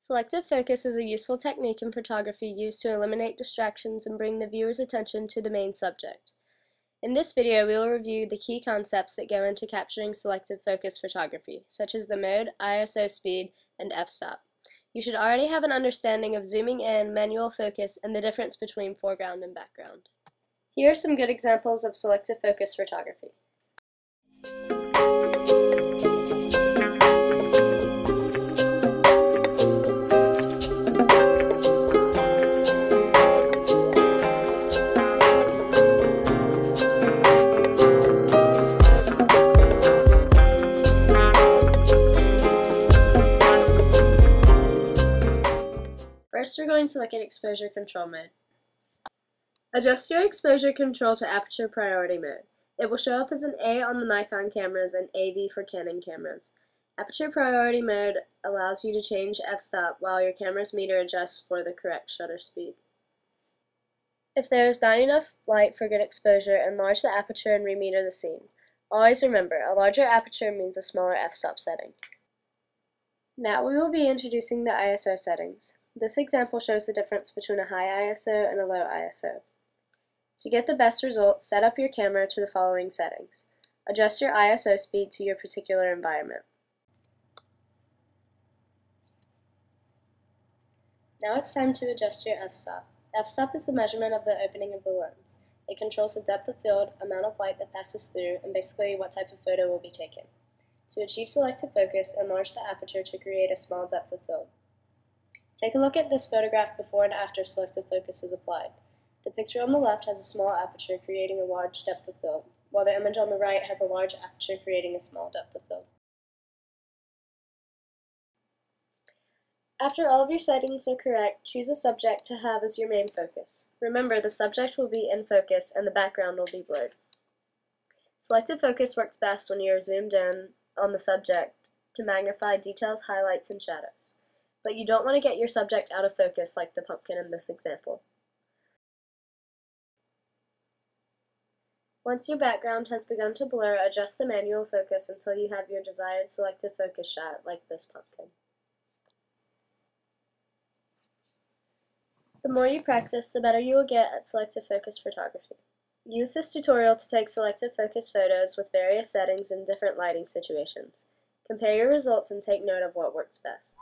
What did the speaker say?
Selective focus is a useful technique in photography used to eliminate distractions and bring the viewer's attention to the main subject. In this video, we will review the key concepts that go into capturing selective focus photography, such as the mode, ISO speed, and f-stop. You should already have an understanding of zooming in, manual focus, and the difference between foreground and background. Here are some good examples of selective focus photography. First, we're going to look at exposure control mode. Adjust your exposure control to aperture priority mode. It will show up as an A on the Nikon cameras and AV for Canon cameras. Aperture priority mode allows you to change f-stop while your camera's meter adjusts for the correct shutter speed. If there is not enough light for good exposure, enlarge the aperture and remeter the scene. Always remember, a larger aperture means a smaller f-stop setting. Now we will be introducing the ISO settings. This example shows the difference between a high ISO and a low ISO. To get the best results, set up your camera to the following settings. Adjust your ISO speed to your particular environment. Now it's time to adjust your f-stop. F-stop is the measurement of the opening of the lens. It controls the depth of field, amount of light that passes through, and basically what type of photo will be taken. To achieve selective focus, enlarge the aperture to create a small depth of field. Take a look at this photograph before and after selective focus is applied. The picture on the left has a small aperture creating a large depth of field, while the image on the right has a large aperture creating a small depth of field. After all of your settings are correct, choose a subject to have as your main focus. Remember, the subject will be in focus and the background will be blurred. Selective focus works best when you are zoomed in on the subject to magnify details, highlights, and shadows. But you don't want to get your subject out of focus like the pumpkin in this example. Once your background has begun to blur, adjust the manual focus until you have your desired selective focus shot, like this pumpkin. The more you practice, the better you will get at selective focus photography. Use this tutorial to take selective focus photos with various settings in different lighting situations. Compare your results and take note of what works best.